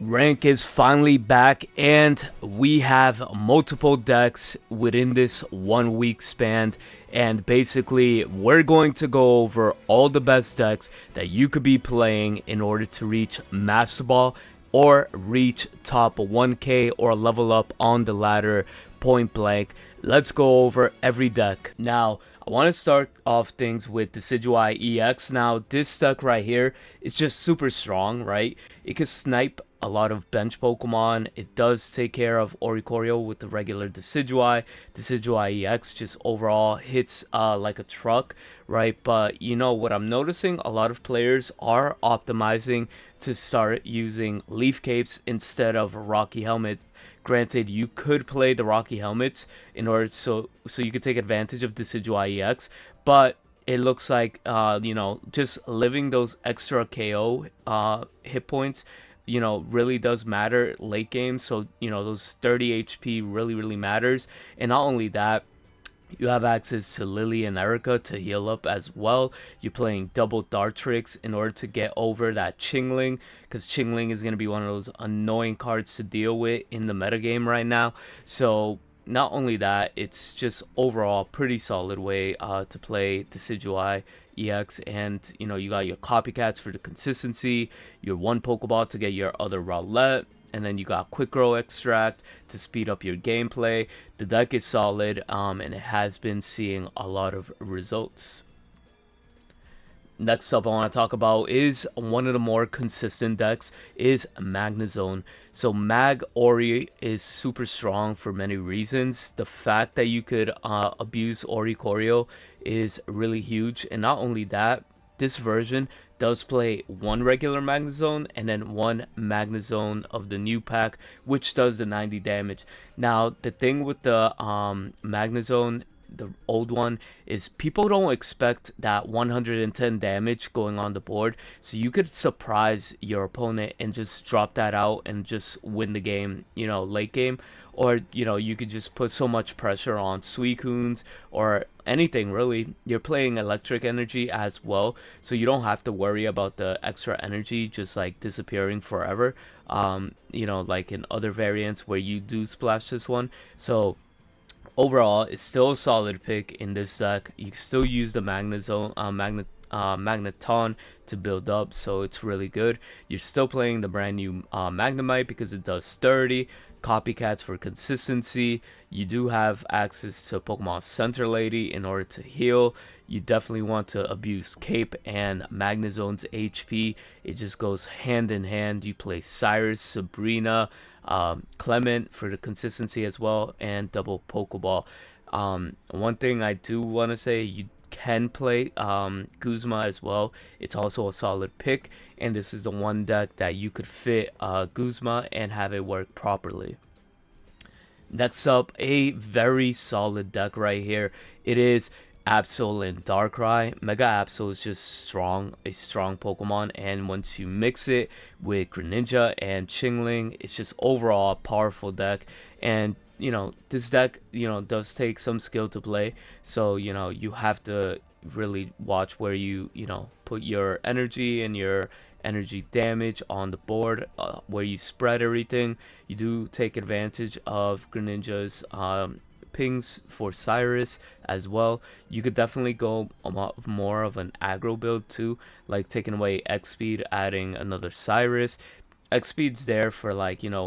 Rank is finally back, and we have multiple decks within this 1 week span. And basically, we're going to go over all the best decks that you could be playing in order to reach Master Ball or reach top 1k or level up on the ladder point blank. Let's go over every deck. Now, I want to start off things with Decidueye EX. Now, this deck right here is just super strong, right? It can snipe a lot of bench Pokemon. It does take care of Oricorio with the regular Decidueye. Decidueye EX just overall hits like a truck, right? But you know what I'm noticing? A lot of players are optimizing to start using Leaf Capes instead of Rocky Helmet. Granted, you could play the Rocky Helmets in order so you could take advantage of Decidueye EX, but it looks like just living those extra KO hit points really does matter late game. So those 30 HP really matters. And not only that, you have access to Lily and Erica to heal up as well. You're playing double Dart Tricks in order to get over that Chingling, because Chingling is going to be one of those annoying cards to deal with in the metagame right now. So not only that, it's just overall pretty solid way to play Decidueye EX. And you got your copycats for the consistency, your one Pokeball to get your other Rowlet, and then you got Quick Grow Extract to speed up your gameplay. The deck is solid, and it has been seeing a lot of results. Next up I want to talk about is one of the more consistent decks is Magnezone. So Mag Ori is super strong for many reasons. The fact that you could abuse Oricorio is really huge, and not only that, this version does play one regular Magnezone and then one Magnezone of the new pack, which does the 90 damage. Now, the thing with the Magnezone, the old one, is people don't expect that 110 damage going on the board, so you could surprise your opponent and just drop that out and just win the game, late game. Or you could just put so much pressure on Suicunes or anything really. You're playing electric energy as well, so you don't have to worry about the extra energy just like disappearing forever, like in other variants where you do splash this one. So overall, it's still a solid pick in this deck. You can still use the Magnezone, Magneton to build up, so it's really good. You're still playing the brand new Magnemite because it does 30 copycats for consistency. You do have access to Pokemon Center Lady in order to heal. You definitely want to abuse Cape and Magnezone's HP. It just goes hand in hand. You play Cyrus, Sabrina, Clement for the consistency as well, and double Pokeball. One thing I do want to say, you can play Guzma as well. It's also a solid pick, and this is the one deck that you could fit Guzma and have it work properly. Next up, a very solid deck right here. It is Absol and Darkrai. Mega Absol is just a strong Pokemon, and once you mix it with Greninja and Chingling, it's just overall a powerful deck. And this deck does take some skill to play, so you have to really watch where you put your energy and your energy damage on the board, where you spread everything. You do take advantage of Greninja's pings for Cyrus as well. You could definitely go more of an aggro build too, like taking away X speed, adding another Cyrus. X speed's there for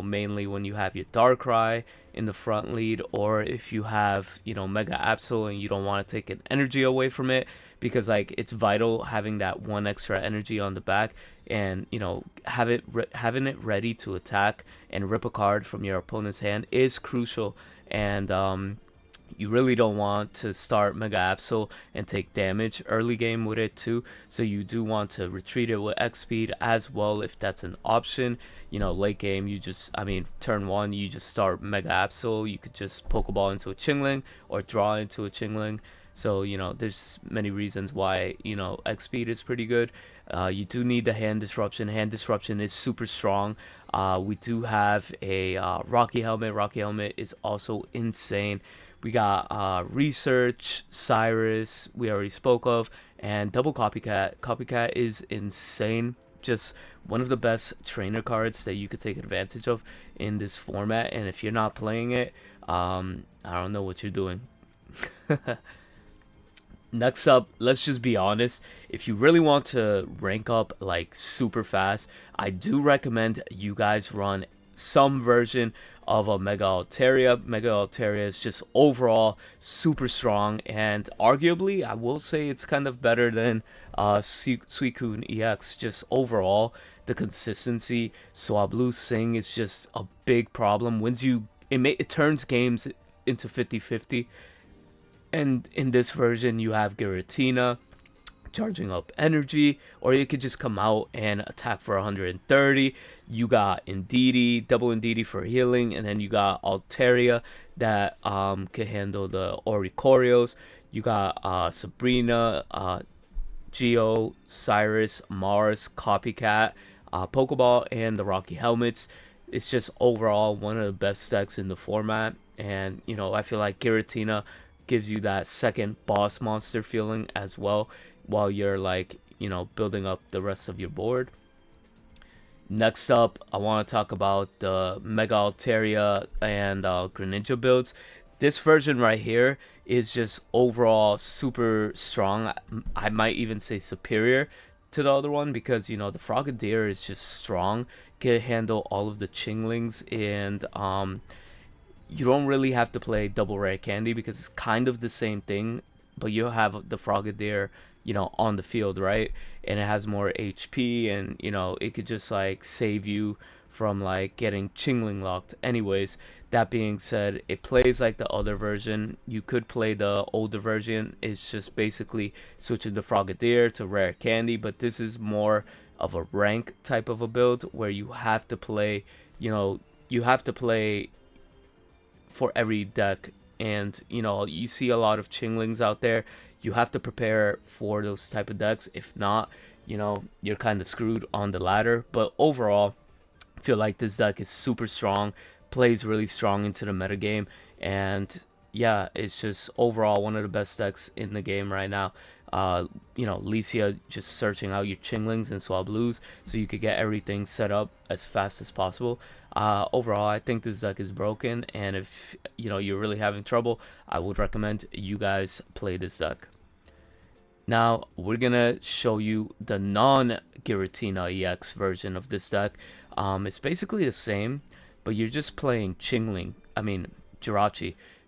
mainly when you have your Darkrai in the front lead, or if you have Mega Absol and you don't want to take an energy away from it, because it's vital having that one extra energy on the back, and having it ready to attack and rip a card from your opponent's hand is crucial. And you really don't want to start Mega Absol and take damage early game with it too, so you do want to retreat it with X speed as well if that's an option. Late game, turn one, you just start Mega Absol. You could just Pokeball into a Chingling or draw into a Chingling. So there's many reasons why X speed is pretty good. You do need the hand disruption. Hand disruption is super strong. We do have a Rocky Helmet. Rocky Helmet is also insane. We got Research, Cyrus, we already spoke of, and double Copycat. Copycat is insane. just one of the best trainer cards that you could take advantage of in this format. And if you're not playing it, I don't know what you're doing. Next up, let's just be honest. If you really want to rank up like super fast, I do recommend you guys run some version of a Mega Altaria. Mega Altaria is just overall super strong, and arguably I will say it's kind of better than Suicune EX. Just overall, the consistency. Swablu Sing is just a big problem. It turns games into 50-50. And in this version, you have Giratina charging up energy, or you could just come out and attack for 130. You got Indeedee, double Indeedee for healing, and then you got Altaria that can handle the Oricorios. You got Sabrina, Geo, Cyrus, Mars, Copycat, Pokeball, and the Rocky Helmets. It's just overall one of the best decks in the format, and you know, I feel like Giratina gives you that second boss monster feeling as well, while you're like, you know, building up the rest of your board. Next up, I want to talk about the Mega Altaria and Greninja builds. This version right here is just overall super strong. I might even say superior to the other one, because you know, the Frogadier is just strong, can handle all of the Chinglings, and you don't really have to play double rare candy because it's kind of the same thing, but you have the Frogadier, you know, on the field, right? And it has more HP, and you know, it could just like save you from like getting Chingling locked. Anyways, that being said, it plays like the other version. You could play the older version. It's just basically switching the Frogadier to rare candy, but this is more of a rank type of a build where you have to play, you know, you have to play for every deck, and you know, you see a lot of Chinglings out there. You have to prepare for those type of decks. If not, you know, you're kind of screwed on the ladder. But overall, I feel like this deck is super strong, plays really strong into the metagame, and yeah, it's just overall one of the best decks in the game right now. You know, Licia just searching out your Chinglings and Swablus so you could get everything set up as fast as possible. Overall, I think this deck is broken, and if you know, you're really having trouble, I would recommend you guys play this deck. Now we're gonna show you the non-Giratina EX version of this deck. It's basically the same, but you're just playing Jirachi.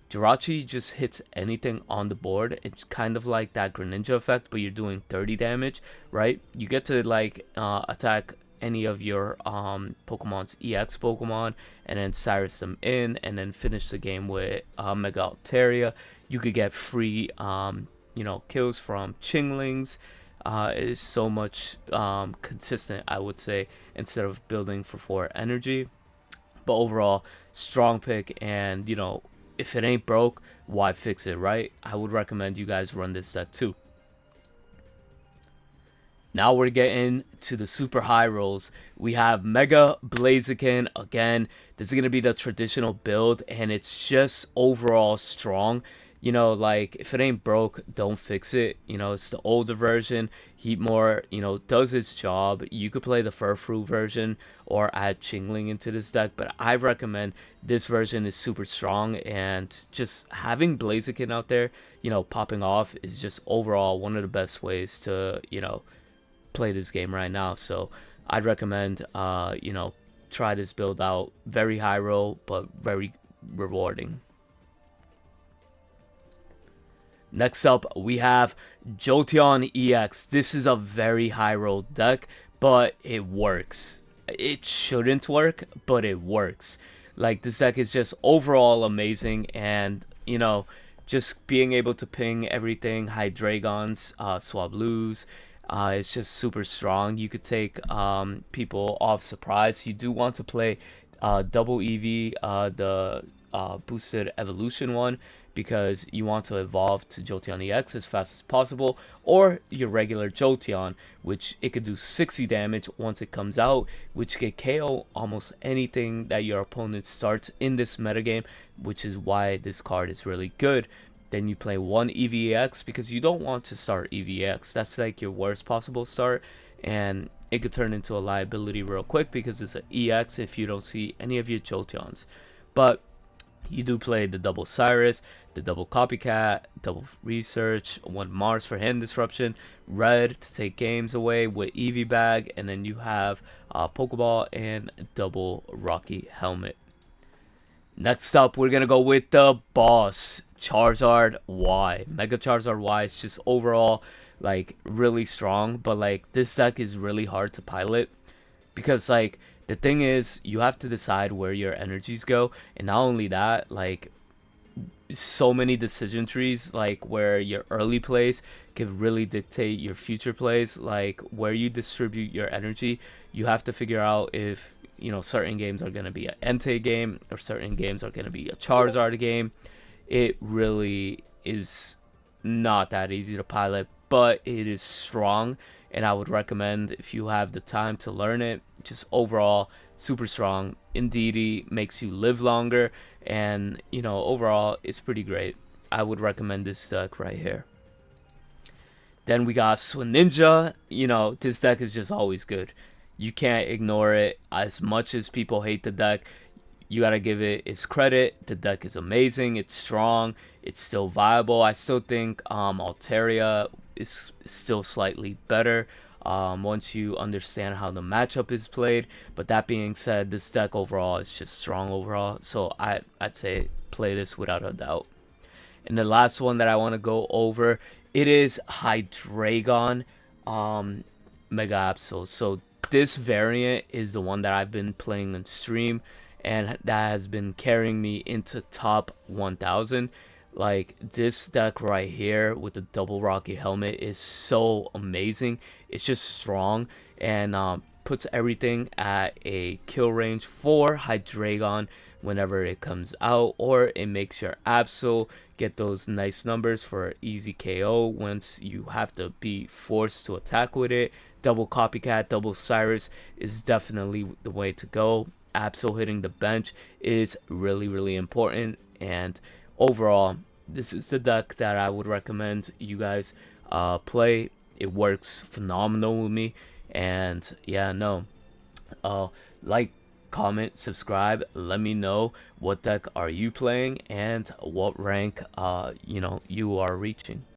Jirachi just hits anything on the board. It's kind of like that Greninja effect, but you're doing 30 damage, right? You get to like attack any of your Pokemon's EX Pokemon, and then Cyrus them in, and then finish the game with Mega Altaria. You could get free you know, kills from Chinglings. It is so much consistent, I would say, instead of building for 4 energy. But overall, strong pick, and you know, if it ain't broke, why fix it, right? I would recommend you guys run this deck too. Now we're getting to the super high rolls. We have Mega Blaziken again. This is going to be the traditional build, and it's just overall strong. You know, like, if it ain't broke, don't fix it. You know, it's the older version. Heatmore, you know, does its job. You could play the Furfrou version or add Chingling into this deck, but I recommend this version is super strong, and just having Blaziken out there, you know, popping off is just overall one of the best ways to, you know, play this game right now. So I'd recommend, you know, try this build out. Very high roll, but very rewarding. Next up, we have Jolteon EX. This is a very high roll deck, but it works. It shouldn't work, but it works. Like, this deck is just overall amazing, and you know, just being able to ping everything, Hydreigons, Swablus, it's just super strong. You could take people off surprise. You do want to play double EV, the boosted evolution one, because you want to evolve to Jolteon EX as fast as possible, or your regular Jolteon, which it could do 60 damage once it comes out, which can KO almost anything that your opponent starts in this metagame, which is why this card is really good. Then you play one EVX, because you don't want to start EVX. That's like your worst possible start, and it could turn into a liability real quick because it's an EX if you don't see any of your Jolteons. But you do play the double Cyrus, the double Copycat, double Research, one Mars for hand disruption, red to take games away with Eevee Bag, and then you have Pokeball and double Rocky Helmet. Next up, we're gonna go with the boss, Charizard Y. Mega Charizard Y is just overall like really strong, but like this deck is really hard to pilot because like the thing is you have to decide where your energies go, and not only that, like so many decision trees like where your early plays can really dictate your future plays, like where you distribute your energy. You have to figure out if certain games are going to be an Entei game or certain games are going to be a Charizard game. It really is not that easy to pilot, but it is strong, and I would recommend if you have the time to learn it. Just overall super strong. Indeedee makes you live longer, and overall it's pretty great. I would recommend this deck right here. Then we got Swinja. This deck is just always good. You can't ignore it. As much as people hate the deck, you gotta give it its credit. The deck is amazing. It's strong. It's still viable. I still think Altaria is still slightly better once you understand how the matchup is played. But that being said, this deck overall is just strong overall. So I'd say play this without a doubt. And the last one that I want to go over, it is Hydraon Mega Absol. So this variant is the one that I've been playing on stream, and that has been carrying me into top 1000. Like this deck right here with the double Rocky Helmet is so amazing. It's just strong and puts everything at a kill range for Hydraon whenever it comes out, or it makes your Absol get those nice numbers for easy KO once you have to be forced to attack with it. Double Copycat, double Cyrus is definitely the way to go. Absol hitting the bench is really important, and overall this is the deck that I would recommend you guys play. It works phenomenal with me, and yeah, no, like, comment, subscribe, let me know what deck are you playing and what rank you are reaching.